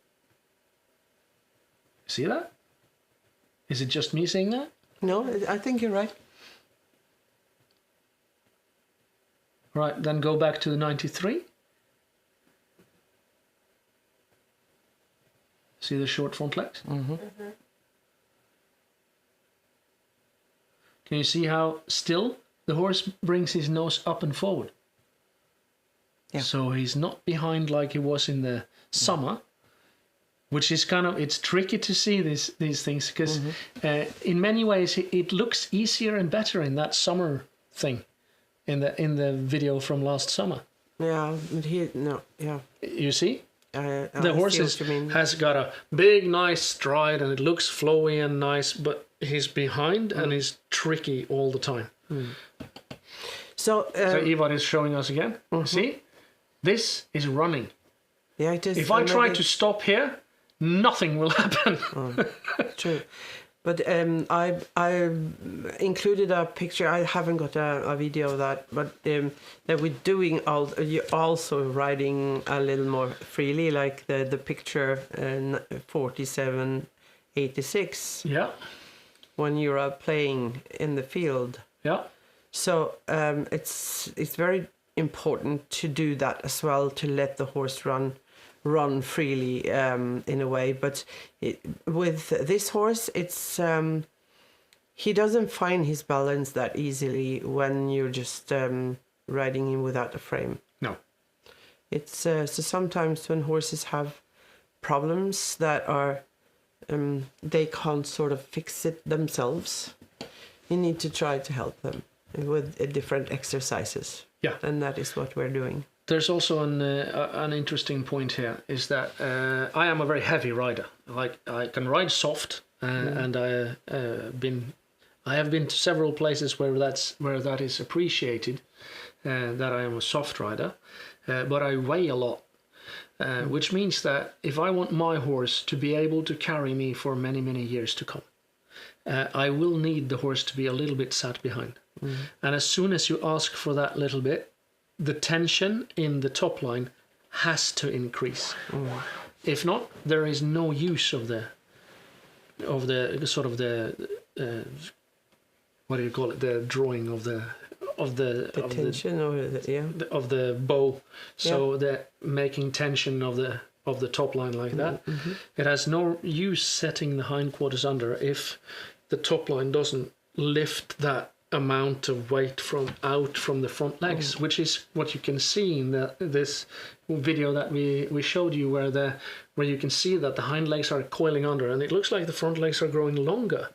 [SPEAKER 1] See that? Is it just me saying that?
[SPEAKER 2] No, I think you're right.
[SPEAKER 1] Right, then go back to the 93. See the short front legs?
[SPEAKER 2] Mm-hmm.
[SPEAKER 1] Can you see how still the horse brings his nose up and forward?
[SPEAKER 2] Yeah.
[SPEAKER 1] So he's not behind like he was in the summer, which is kind of, it's tricky to see these things because in many ways it looks easier and better in that summer thing, in the video from last summer.
[SPEAKER 2] Yeah, but
[SPEAKER 1] You see?
[SPEAKER 2] I
[SPEAKER 1] The horse
[SPEAKER 2] see what you mean.
[SPEAKER 1] has got a big, nice stride and it looks flowy and nice, but he's behind and he's tricky all the time.
[SPEAKER 2] So
[SPEAKER 1] Ivar is showing us again. See? This is running.
[SPEAKER 2] yeah, it is.
[SPEAKER 1] If I try to stop here, nothing will happen.
[SPEAKER 2] True. But I included a picture. I haven't got a video of that, but that we're doing you're also riding a little more freely, like the picture 4786
[SPEAKER 1] Yeah.
[SPEAKER 2] when you're playing in the field.
[SPEAKER 1] Yeah.
[SPEAKER 2] So it's very important to do that as well, to let the horse run freely in a way. But with this horse, it's he doesn't find his balance that easily when you're just riding him without a frame.
[SPEAKER 1] No.
[SPEAKER 2] It's so sometimes when horses have problems that are they can't sort of fix it themselves, you need to try to help them with different exercises.
[SPEAKER 1] Yeah.
[SPEAKER 2] And that is what we're doing.
[SPEAKER 1] There's also an interesting point here, is that I am a very heavy rider. Like, I can ride soft, and I have been to several places where that is appreciated, that I am a soft rider, but I weigh a lot, which means that if I want my horse to be able to carry me for many, many years to come, I will need the horse to be a little bit sat behind. And as soon as you ask for that little bit, the tension in the top line has to increase. If not, there is no use of the sort of the what do you call it? The drawing of the
[SPEAKER 2] tension
[SPEAKER 1] of the bow. So the making tension of the top line like that. It has no use setting the hindquarters under if the top line doesn't lift that amount of weight from the front legs, which is what you can see in this video that we showed you, where you can see that the hind legs are coiling under and it looks like the front legs are growing longer.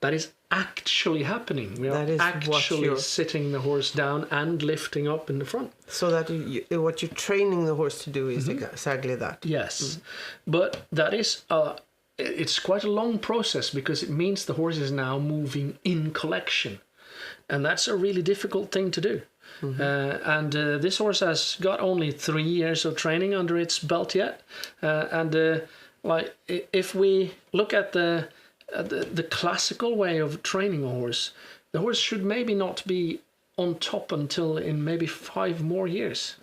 [SPEAKER 1] That is actually happening. We are actually sitting the horse down and lifting up in the front.
[SPEAKER 2] So that what you're training the horse to do is exactly that.
[SPEAKER 1] Yes, but that is it's quite a long process, because it means the horse is now moving in collection. And that's a really difficult thing to do. And this horse has got only 3 years of training under its belt yet. Like, if we look at the classical way of training a horse, the horse should maybe not be on top until in maybe 5 more years.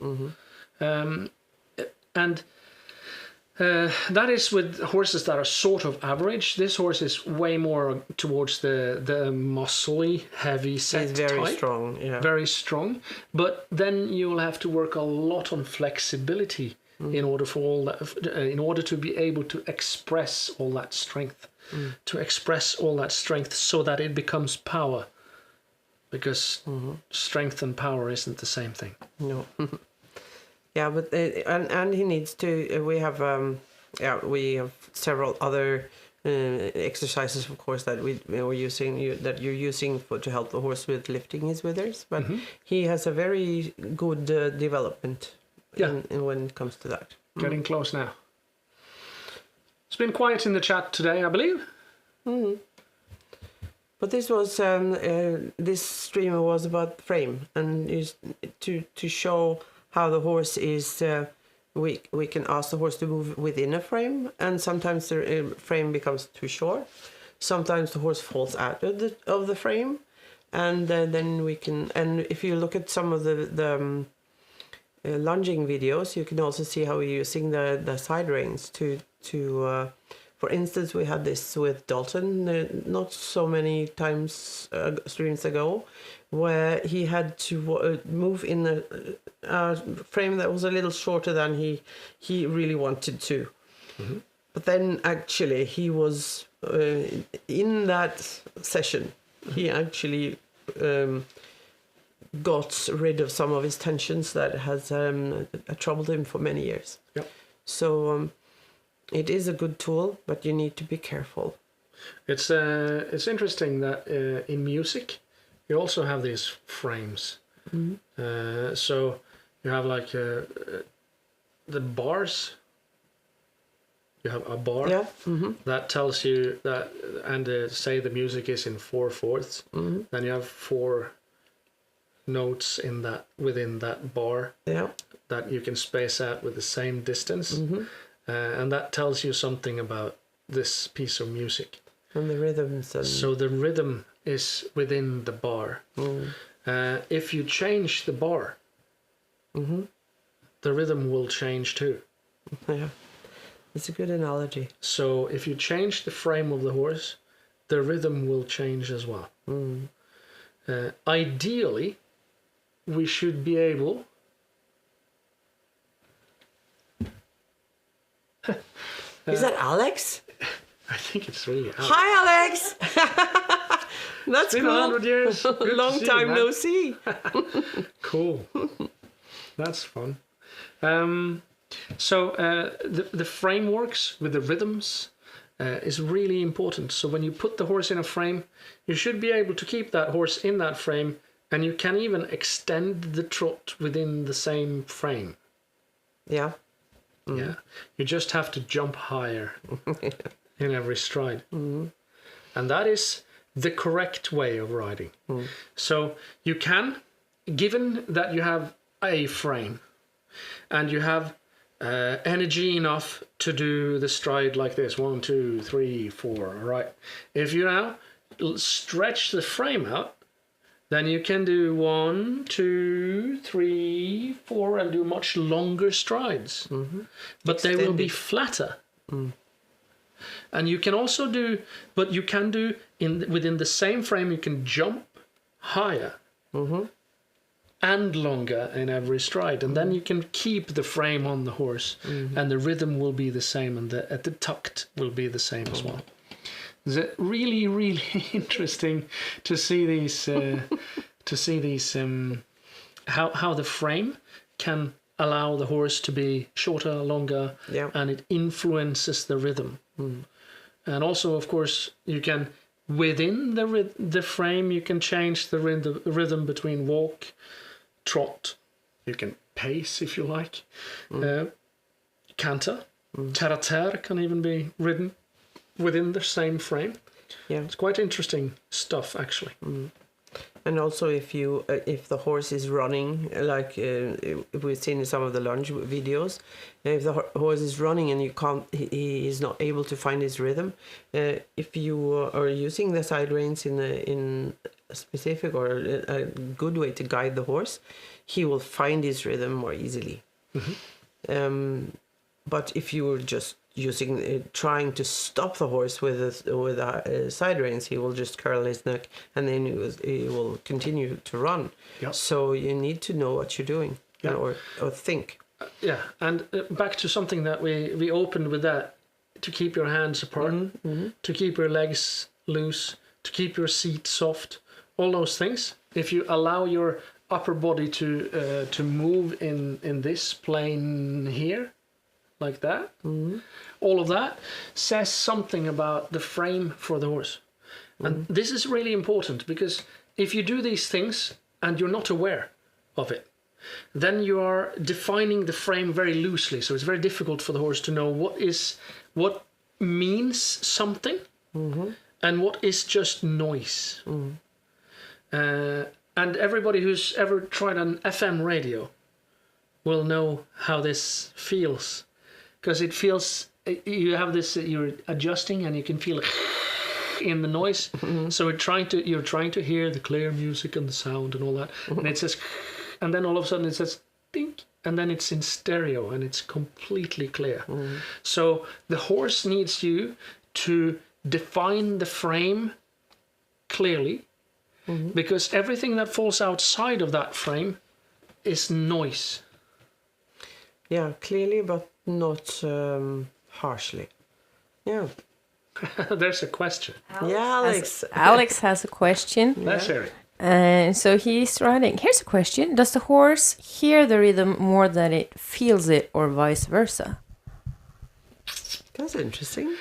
[SPEAKER 1] That is with horses that are sort of average. This horse is way more towards the muscly, heavy set
[SPEAKER 2] type. Very strong, yeah.
[SPEAKER 1] Very strong. But then you will have to work a lot on flexibility in order for all that, in order to be able to express all that strength, so that it becomes power. Because strength and power isn't the same thing.
[SPEAKER 2] No. Yeah, but and he needs to. We have several other exercises, of course, that we're using. That you're using to help the horse with lifting his withers. But he has a very good development. When it comes to that.
[SPEAKER 1] Getting close now. It's been quiet in the chat today, I believe.
[SPEAKER 2] But this was this streamer was about frame, and is to show how the horse is. We can ask the horse to move within a frame, and sometimes the frame becomes too short. Sometimes the horse falls out of the frame, and then we can. And if you look at some of the lunging videos, you can also see how we're using the side reins to. For instance, we had this with Dalton not so many times streams ago, where he had to move in a frame that was a little shorter than he really wanted to. Mm-hmm. But then actually he was in that session, he actually got rid of some of his tensions that has troubled him for many years.
[SPEAKER 1] Yep.
[SPEAKER 2] So it is a good tool, but you need to be careful.
[SPEAKER 1] It's interesting that in music you also have these frames. Mm-hmm. So you have like the bars. You have a bar,
[SPEAKER 2] yeah. Mm-hmm.
[SPEAKER 1] that tells you that, and say the music is in 4/4. Mm-hmm. Then you have 4 notes in that within that bar,
[SPEAKER 2] yeah,
[SPEAKER 1] that you can space out with the same distance. Mm-hmm. And that tells you something about this piece of music.
[SPEAKER 2] And the rhythms.
[SPEAKER 1] So the rhythm is within the bar. Mm. If you change the bar, mm-hmm, the rhythm will change too.
[SPEAKER 2] Yeah, it's a good analogy.
[SPEAKER 1] So if you change the frame of the horse, the rhythm will change as well. Mm. Ideally, we should be able...
[SPEAKER 2] Is that Alex?
[SPEAKER 1] I think it's really Alex.
[SPEAKER 2] Hi, Alex! That's
[SPEAKER 1] been
[SPEAKER 2] cool.
[SPEAKER 1] 100 years.
[SPEAKER 2] Long time no see.
[SPEAKER 1] Cool. That's fun. So the frameworks with the rhythms is really important. So when you put the horse in a frame, you should be able to keep that horse in that frame, and you can even extend the trot within the same frame.
[SPEAKER 2] Yeah. Mm-hmm.
[SPEAKER 1] Yeah, you just have to jump higher in every stride. Mm-hmm. And that is the correct way of riding. Mm. So you can, given that you have a frame and you have energy enough to do the stride like this, 1, 2, 3, 4, right? If you now stretch the frame out, then you can do 1, 2, 3, 4, and do much longer strides. Mm-hmm. But they will be flatter. Mm. And you can also do, but you can do within the same frame, you can jump higher, mm-hmm, and longer in every stride. And then you can keep the frame on the horse, mm-hmm, and the rhythm will be the same, and the tucked will be the same as well. It's really, really interesting to see these, how the frame can allow the horse to be shorter, longer, yeah, and it influences the rhythm. Mm. And also, of course, you can within the frame you can change the rhythm between walk, trot. You can pace if you like. Canter, caractère can even be ridden within the same frame. Yeah, it's quite interesting stuff actually. Mm.
[SPEAKER 2] And also, if the horse is running, like we've seen in some of the lunge videos, if the horse is running and he is not able to find his rhythm, if you are using the side reins in a specific or a good way to guide the horse, he will find his rhythm more easily. Mm-hmm. But if you were just trying to stop the horse with side reins, he will just curl his neck, and then he will continue to run. Yep. So you need to know what you're doing, yep, or think.
[SPEAKER 1] Yeah, and back to something that we opened with, that to keep your hands apart, mm-hmm, mm-hmm, to keep your legs loose, to keep your seat soft, all those things. If you allow your upper body to move in this plane here, like that, mm-hmm, all of that says something about the frame for the horse. Mm-hmm. And this is really important, because if you do these things and you're not aware of it, then you are defining the frame very loosely. So it's very difficult for the horse to know what means something, mm-hmm, and what is just noise. And everybody who's ever tried an FM radio will know how this feels, because it feels, you have this, you're adjusting and you can feel it in the noise. So you're trying to hear the clear music and the sound and all that, and it says, and then all of a sudden it says dink, and then it's in stereo and it's completely clear. So the horse needs you to define the frame clearly, because everything that falls outside of that frame is noise.
[SPEAKER 2] Yeah, clearly, but not harshly. Yeah.
[SPEAKER 1] There's a question.
[SPEAKER 2] Alex
[SPEAKER 3] has a question.
[SPEAKER 1] Let's hear it.
[SPEAKER 3] So he's writing, here's a question. Does the horse hear the rhythm more than it feels it, or vice versa?
[SPEAKER 2] That's interesting.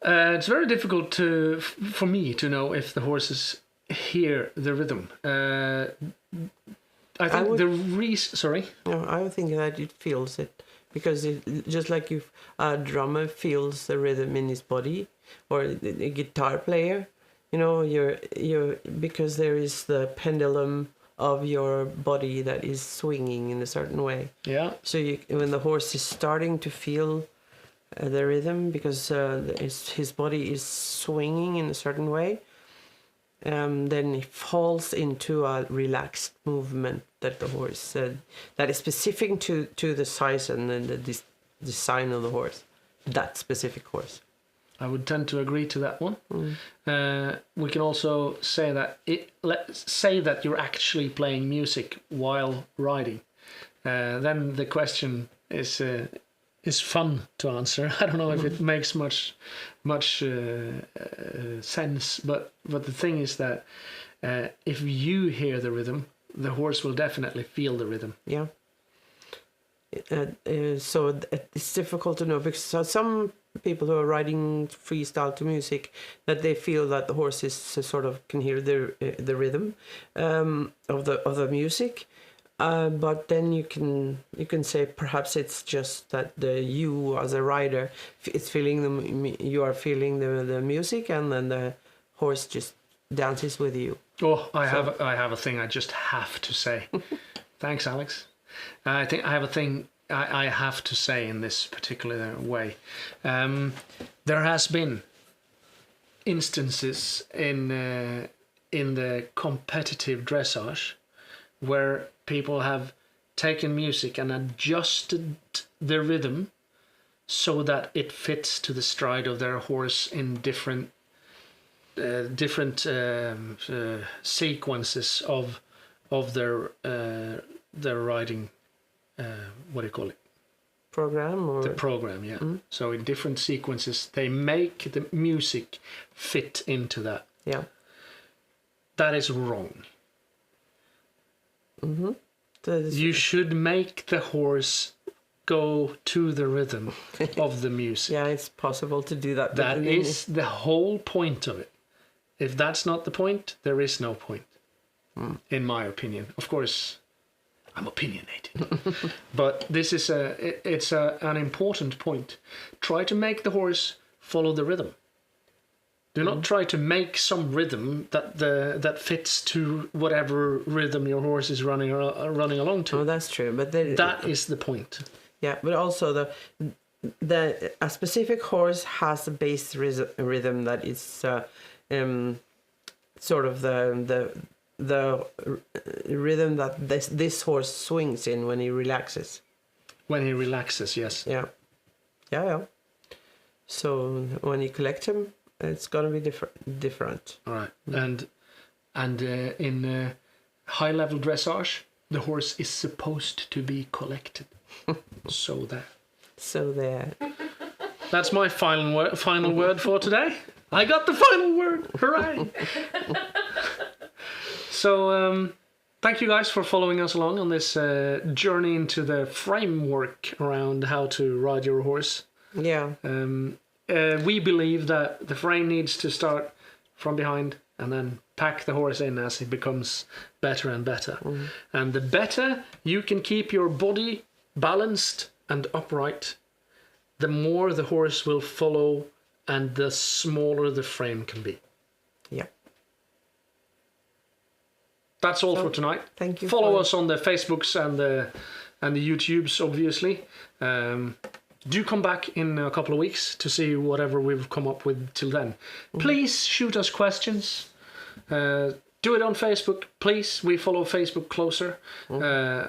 [SPEAKER 1] It's very difficult for me to know if the horses hear the rhythm. I think sorry?
[SPEAKER 2] No, I would think that it feels it. Because just like if a drummer feels the rhythm in his body, or a guitar player, you know, because there is the pendulum of your body that is swinging in a certain way.
[SPEAKER 1] Yeah.
[SPEAKER 2] So when the horse is starting to feel the rhythm, because his body is swinging in a certain way, then he falls into a relaxed movement that the horse that is specific to the size and the design of the horse, that specific horse.
[SPEAKER 1] I would tend to agree to that one. We can also say that let's say that you're actually playing music while riding. Then the question is fun to answer. I don't know if it makes much sense, but the thing is that if you hear the rhythm, the horse will definitely feel the rhythm.
[SPEAKER 2] Yeah. So it's difficult to know, because some people who are riding freestyle to music, that they feel that the horse is sort of can hear the rhythm of the music. But then you can say perhaps it's just that you as a rider is feeling you are feeling the music, and then the horse just dances with you.
[SPEAKER 1] Oh, I have a thing I just have to say. Thanks, Alex. I think I have a thing I have to say in this particular way. There has been instances in the competitive dressage where people have taken music and adjusted the rhythm so that it fits to the stride of their horse in different sequences of their riding. What do you call it?
[SPEAKER 2] Program, or
[SPEAKER 1] the program? Yeah. So in different sequences, they make the music fit into that.
[SPEAKER 2] Yeah.
[SPEAKER 1] That is wrong. You should make the horse go to the rhythm of the music.
[SPEAKER 2] Yeah, it's possible to do that.
[SPEAKER 1] That is the whole point of it. If that's not the point, there is no point, in my opinion. Of course, I'm opinionated, but this is an important point. Try to make the horse follow the rhythm. Do not try to make some rhythm that fits to whatever rhythm your horse is running along to.
[SPEAKER 2] Oh, that's true, but
[SPEAKER 1] that is the point.
[SPEAKER 2] Yeah, but also a specific horse has a base rhythm that is sort of the rhythm that this horse swings in when he relaxes.
[SPEAKER 1] When he relaxes, yes.
[SPEAKER 2] Yeah. So when you collect him, it's gonna be different.
[SPEAKER 1] All right, and in high level dressage, the horse is supposed to be collected. So there. That's my final word for today. I got the final word. Hooray! So thank you guys for following us along on this journey into the framework around how to ride your horse.
[SPEAKER 2] Yeah.
[SPEAKER 1] We believe that the frame needs to start from behind and then pack the horse in as it becomes better and better. And the better you can keep your body balanced and upright, the more the horse will follow and the smaller the frame can be.
[SPEAKER 2] Yeah.
[SPEAKER 1] That's all for tonight.
[SPEAKER 2] Thank you.
[SPEAKER 1] Follow us on the Facebooks and the YouTubes, obviously. Do come back in a couple of weeks to see whatever we've come up with till then. Please shoot us questions. Do it on Facebook, please. We follow Facebook closer.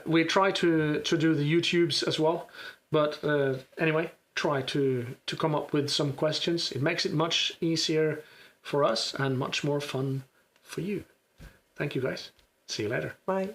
[SPEAKER 1] We try to do the YouTubes as well. But anyway, try to come up with some questions. It makes it much easier for us and much more fun for you. Thank you, guys. See you later.
[SPEAKER 2] Bye.